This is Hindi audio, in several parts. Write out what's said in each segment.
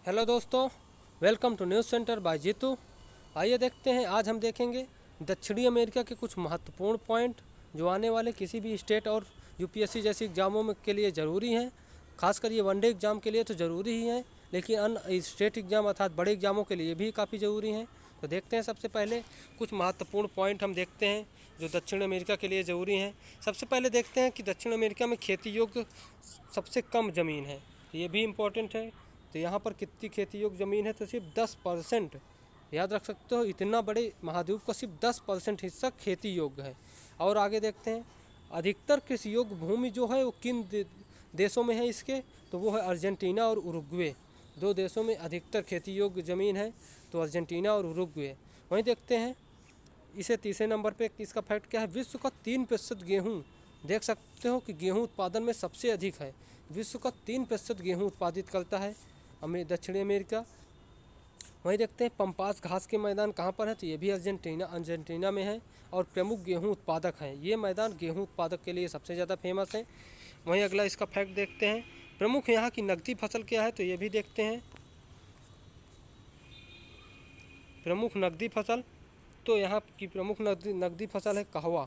हेलो दोस्तों, welcome to news centre by Jeetu. आइए देखते हैं, आज हम देखेंगे दक्षिणी अमेरिका के कुछ महत्वपूर्ण पॉइंट जो आने वाले किसी भी स्टेट और यूपीएससी जैसी एग्ज़ामों में के लिए ज़रूरी हैं। खासकर ये वनडे एग्ज़ाम के लिए तो ज़रूरी ही हैं, लेकिन अन्य स्टेट एग्ज़ाम अर्थात बड़े एग्ज़ामों के लिए भी काफ़ी ज़रूरी हैं। तो देखते हैं, सबसे पहले कुछ महत्वपूर्ण पॉइंट हम देखते हैं जो दक्षिण अमेरिका के लिए ज़रूरी हैं। सबसे पहले देखते हैं कि दक्षिण अमेरिका में खेती योग्य सबसे कम ज़मीन है, तो ये भी इम्पोर्टेंट है। तो यहाँ पर कितनी खेती योग्य ज़मीन है, तो सिर्फ 10%। याद रख सकते हो, इतना बड़े महाद्वीप का सिर्फ 10% हिस्सा खेती योग्य है। और आगे देखते हैं, अधिकतर कृषि योग्य भूमि जो है वो किन देशों में है इसके, तो वो है अर्जेंटीना और उरुग्वे। दो देशों में अधिकतर खेती योग्य ज़मीन है, तो अर्जेंटीना और उरुग्वे। वहीं देखते हैं, इसे तीसरे नंबर पे इसका फैक्ट क्या है, विश्व का 3% गेहूँ, देख सकते हो कि गेहूँ उत्पादन में सबसे अधिक है। विश्व का 3% गेहूँ उत्पादित करता है दक्षिणी अमेरिका। वहीं देखते हैं, पंपास घास के मैदान कहाँ पर है, तो ये भी अर्जेंटीना में है और प्रमुख गेहूँ उत्पादक हैं। ये मैदान गेहूँ उत्पादक के लिए सबसे ज़्यादा फेमस है। वहीं अगला इसका फैक्ट देखते हैं, प्रमुख यहाँ की नकदी फसल क्या है, तो ये भी देखते हैं। प्रमुख नकदी फसल, तो यहाँ की प्रमुख नकदी फसल है कहवा।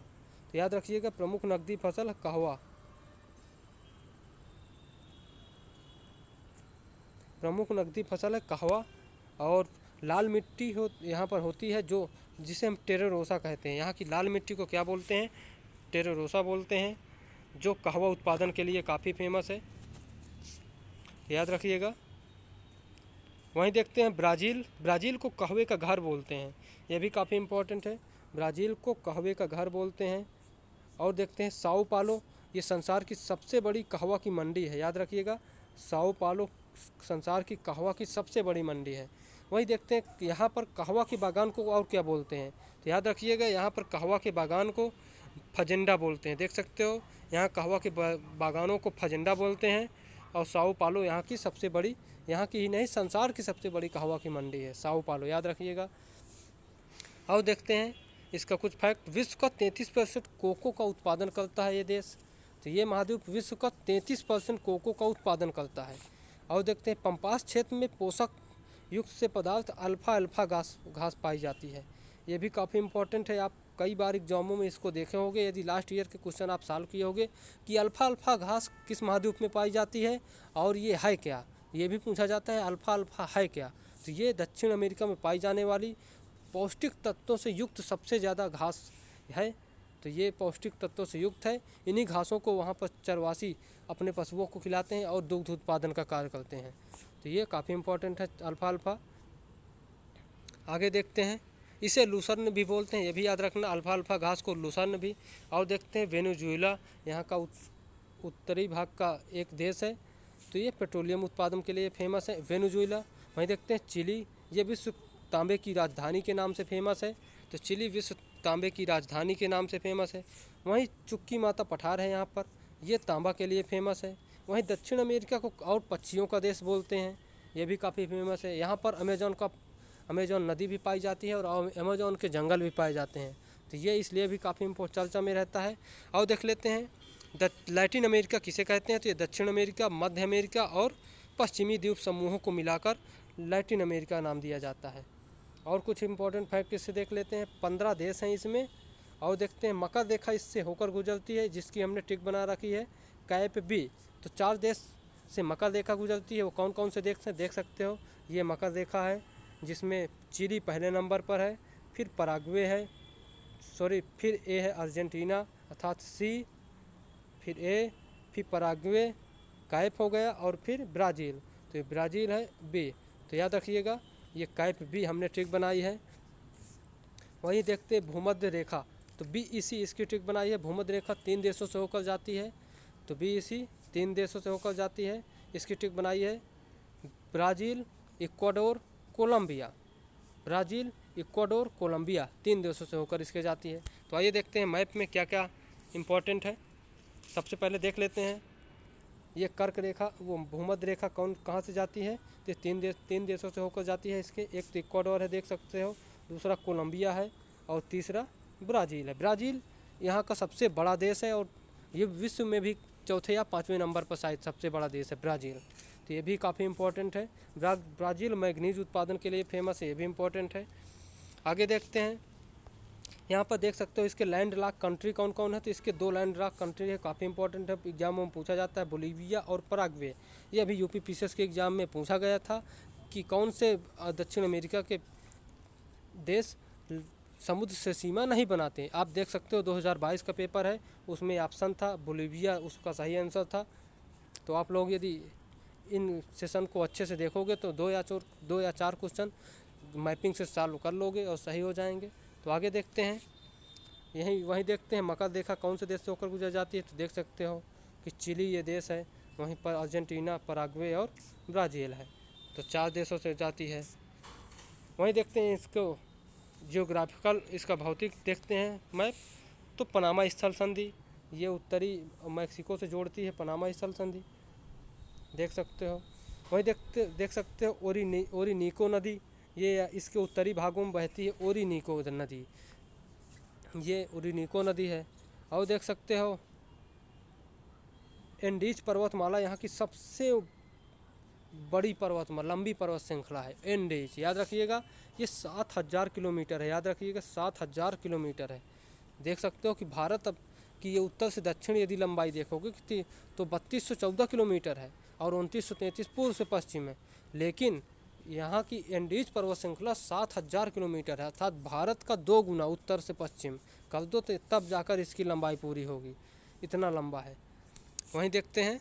तो याद रखिएगा, प्रमुख नकदी फसल है कहवा। प्रमुख नकदी फसल है कहवा। और लाल मिट्टी यहाँ पर होती है, जो जिसे हम टेरेरोसा कहते हैं। यहाँ की लाल मिट्टी को क्या बोलते हैं, टेरेरोसा बोलते हैं, जो कहवा उत्पादन के लिए काफ़ी फेमस है, याद रखिएगा। वहीं देखते हैं, ब्राज़ील को कहवे का घर बोलते हैं, यह भी काफ़ी इम्पोर्टेंट है। ब्राज़ील को कहवे का घर बोलते हैं। और देखते हैं, साओ पालो, ये संसार की सबसे बड़ी कहवा की मंडी है, याद रखिएगा। साओ पालो संसार की कहवा की सबसे बड़ी मंडी है। वहीं देखते हैं, यहाँ पर कहवा के बागान को और क्या बोलते हैं, तो याद रखिएगा, यहाँ पर कहवा के बागान को फजेंडा बोलते हैं। देख सकते हो, यहाँ कहवा के बागानों को फजेंडा बोलते हैं। और साओ पालो यहाँ की सबसे बड़ी, यहाँ की ही नहीं संसार की सबसे बड़ी कहवा की मंडी है साओ पालो, याद रखिएगा। और देखते हैं इसका कुछ फैक्ट, विश्व का 33% कोको का उत्पादन करता है ये देश। तो ये महाद्वीप विश्व का 33% कोको का उत्पादन करता है। और देखते हैं, पंपास क्षेत्र में पोषक युक्त से पदार्थ अल्फा घास पाई जाती है। ये भी काफ़ी इम्पोर्टेंट है, आप कई बार एग्जामों में इसको देखे होंगे। यदि लास्ट ईयर के क्वेश्चन आप सॉल्व किए होंगे कि अल्फा घास किस महाद्वीप में पाई जाती है और ये है क्या, ये भी पूछा जाता है, अल्फा है क्या। तो ये दक्षिण अमेरिका में पाई जाने वाली पौष्टिक तत्वों से युक्त सबसे ज़्यादा घास है। तो ये पौष्टिक तत्वों से युक्त है। इन्हीं घासों को वहाँ पर चरवासी अपने पशुओं को खिलाते हैं और दुग्ध उत्पादन का कार्य करते हैं। तो ये काफ़ी इम्पोर्टेंट है अल्फा। आगे देखते हैं, इसे लूसर्न भी बोलते हैं, ये भी याद रखना, अल्फा घास को लूसर्न भी। और देखते हैं, वेनेजुएला यहाँ का उत्तरी भाग का एक देश है, तो ये पेट्रोलियम उत्पादन के लिए फेमस है, वेनेजुएला। वहीं देखते हैं, चिली, ये विश्व तांबे की राजधानी के नाम से फेमस है। तो चिली विश्व तांबे की राजधानी के नाम से फेमस है। वहीं चुक्की माता पठार है यहाँ पर, ये तांबा के लिए फेमस है। वहीं दक्षिण अमेरिका को और पक्षियों का देश बोलते हैं, ये भी काफ़ी फेमस है। यहाँ पर अमेजॉन नदी भी पाई जाती है और अमेजॉन के जंगल भी पाए जाते हैं। तो ये इसलिए भी काफ़ी चर्चा में रहता है। और देख लेते हैं, लैटिन अमेरिका किसे कहते हैं, तो ये दक्षिण अमेरिका, मध्य अमेरिका और पश्चिमी द्वीप समूहों को मिलाकर लैटिन अमेरिका नाम दिया जाता है। और कुछ इंपॉर्टेंट फैक्ट इससे देख लेते हैं, 15 देश हैं इसमें। और देखते हैं, मकर रेखा इससे होकर गुजरती है, जिसकी हमने टिक बना रखी है, कैप बी। तो 4 देश से मकर रेखा गुजरती है, वो कौन कौन से देख सकते हो। ये मकर रेखा है, जिसमें चिली पहले नंबर पर है, फिर पराग्वे है, फिर ए है अर्जेंटीना अर्थात सी, फिर ए, फिर पराग्वे, कैप हो गया, और फिर ब्राज़ील। तो ये ब्राज़ील है बी। तो याद रखिएगा, ये कैप बी हमने ट्रिक बनाई है। वहीं देखते हैं, भूमध्य रेखा, तो BEC इसकी ट्रिक बनाई है। भूमध्य रेखा 3 देशों से होकर जाती है, तो BEC 3 देशों से होकर जाती है, इसकी ट्रिक बनाई है। Brazil, Ecuador, Colombia, Brazil, Ecuador, Colombia, 3 देशों से होकर इसके जाती है। तो आइए देखते हैं मैप में क्या क्या इम्पोर्टेंट है। सबसे पहले देख लेते हैं, ये कर्क रेखा, वो भूमध्य रेखा कहाँ से जाती है, तो 3 देशों से होकर जाती है इसके। एक तो इक्वाडोर है, देख सकते हो, दूसरा कोलंबिया है, और तीसरा ब्राज़ील है। ब्राज़ील यहाँ का सबसे बड़ा देश है, और ये विश्व में भी चौथे या 5वें नंबर पर शायद सबसे बड़ा देश है ब्राज़ील। तो तो ये भी काफ़ी इम्पोर्टेंट है। ब्राज़ील मैग्नीज उत्पादन के लिए फेमस है, ये भी इम्पोर्टेंट है। आगे देखते हैं, यहाँ पर देख सकते हो इसके लैंड लॉक कंट्री कौन कौन है। तो इसके 2 लैंड लॉक कंट्री है, काफ़ी इंपॉर्टेंट है, एग्जाम में पूछा जाता है, बोलीविया और पराग्वे। ये अभी यूपी पीसीएस के एग्ज़ाम में पूछा गया था कि कौन से दक्षिण अमेरिका के देश समुद्र से सीमा नहीं बनाते। आप देख सकते हो 2022 का पेपर है, उसमें ऑप्शन था बोलीविया, उसका सही आंसर था। तो आप लोग यदि इन सेशन को अच्छे से देखोगे तो 2 या 4 क्वेश्चन मैपिंग से सॉल्व कर लोगे और सही हो जाएंगे। तो आगे देखते हैं, वहीं देखते हैं मकर रेखा कौन से देश से होकर गुजर जाती है। तो देख सकते हो कि चिली ये देश है, वहीं पर अर्जेंटीना, पराग्वे और ब्राज़ील है। तो 4 देशों से जाती है। वहीं देखते हैं इसको जियोग्राफिकल, इसका भौतिक देखते हैं मैप। तो पनामा स्थल संधि ये उत्तरी मैक्सिको से जोड़ती है, पनामा स्थल संधि देख सकते हो। वहीं देख सकते हो ओरिनीको नदी, ये इसके उत्तरी भागों में बहती है, ओरिनीको नदी, ये ओरिनीको नदी है। और देख सकते हो एंडीज पर्वतमाला यहाँ की सबसे बड़ी पर्वतमाला, लंबी पर्वत श्रृंखला है एंडीज, याद रखिएगा। ये 7000 किलोमीटर है, याद रखिएगा 7000 किलोमीटर है। देख सकते हो कि भारत अब कि ये उत्तर से दक्षिण यदि लंबाई देखोगे तो 3214 किलोमीटर है और 2933 पूर्व से पश्चिम है। लेकिन यहाँ की एंडीज पर्वत श्रृंखला 7000 किलोमीटर है, अर्थात भारत का 2 गुना उत्तर से पश्चिम कर दो तो तब जाकर इसकी लंबाई पूरी होगी, इतना लंबा है। वहीं देखते हैं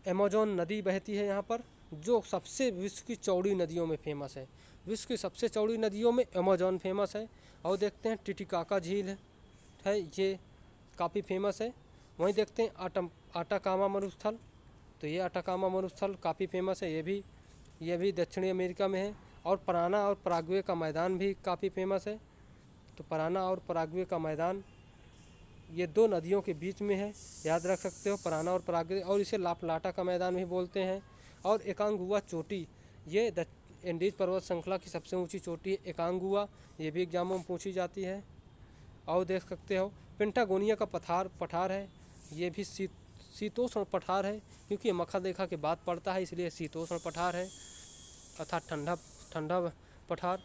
अमेज़न नदी बहती है यहाँ पर, जो सबसे विश्व की चौड़ी नदियों में फेमस है। विश्व की सबसे चौड़ी नदियों में अमेज़न फेमस है। और देखते हैं टिटिकाका झील है, ये काफ़ी फेमस है। वहीं देखते हैं आटाकामा मरुस्थल, तो ये आटाकामा मरुस्थल काफ़ी फेमस है, ये भी दक्षिणी अमेरिका में है। और पराना और पराग्वे का मैदान भी काफ़ी फेमस है। तो पराना और पराग्वे का मैदान ये 2 नदियों के बीच में है, याद रख सकते हो पराना और पराग्वे। और इसे लापलाटा का मैदान भी बोलते हैं। और एकांगुआ चोटी, ये एंडीज पर्वत श्रृंखला की सबसे ऊंची चोटी है एकांगुआ, ये भी एग्जामों में पूछी जाती है। और देख सकते हो पेंटागोनिया का पठार है, ये भी शीतोष्ण पठार है, क्योंकि मकर रेखा के बाद पड़ता है इसलिए शीतोष्ण पठार है, अर्थात ठंडा पठार।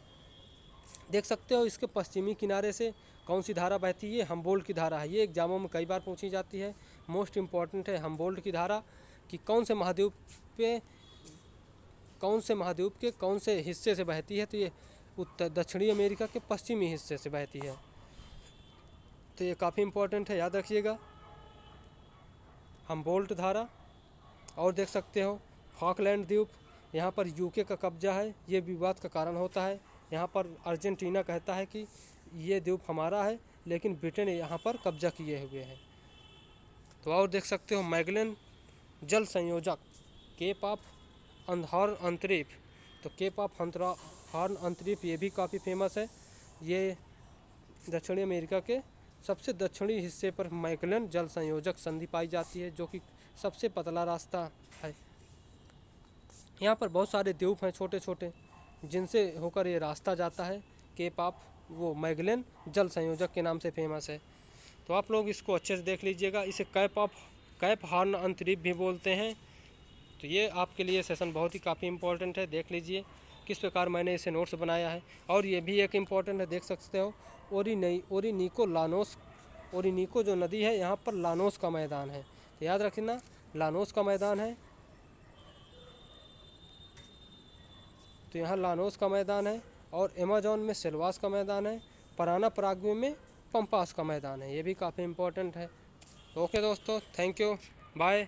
देख सकते हो इसके पश्चिमी किनारे से कौन सी धारा बहती है, हम्बोल्ट की धारा है, ये एग्जामों में कई बार पूछी जाती है, मोस्ट इम्पॉर्टेंट है हम्बोल्ट की धारा, कि कौन से महाद्वीप के कौन से हिस्से से बहती है। तो ये दक्षिणी अमेरिका के पश्चिमी हिस्से से बहती है। तो ये काफ़ी इम्पोर्टेंट है, याद रखिएगा हम्बोल्ट धारा। और देख सकते हो फॉकलैंड द्वीप, यहाँ पर यूके का कब्जा है, ये विवाद का कारण होता है। यहाँ पर अर्जेंटीना कहता है कि ये द्वीप हमारा है, लेकिन ब्रिटेन यहाँ पर कब्जा किए हुए है। तो और देख सकते हो मैगेलन जल संयोजक, केप ऑफ हॉर्न अंतरिप, तो केप ऑफ हॉर्न अंतरिप ये भी काफ़ी फेमस है। ये दक्षिणी अमेरिका के सबसे दक्षिणी हिस्से पर मैगेलन जल संयोजक संधि पाई जाती है, जो कि सबसे पतला रास्ता है। यहाँ पर बहुत सारे द्वीप हैं छोटे छोटे, जिनसे होकर ये रास्ता जाता है। केप ऑफ वो मैगेलन जल संयोजक के नाम से फेमस है। तो आप लोग इसको अच्छे से देख लीजिएगा। इसे कैप हॉर्न अंतरिप भी बोलते हैं। तो ये आपके लिए सेशन बहुत ही काफ़ी इम्पोर्टेंट है, देख लीजिए किस प्रकार मैंने इसे नोट्स बनाया है। और ये भी एक इम्पॉर्टेंट है, देख सकते हो ओरिनीको जो नदी है, यहाँ पर लानोस का मैदान है, तो याद रखना लानोस का मैदान है। तो यहाँ लानोस का मैदान है। और अमेज़न में सेल्वास का मैदान है। पराना पराग्वे में पंपास का मैदान है, ये भी काफ़ी इम्पोर्टेंट है। ओके दोस्तों, थैंक यू, बाय।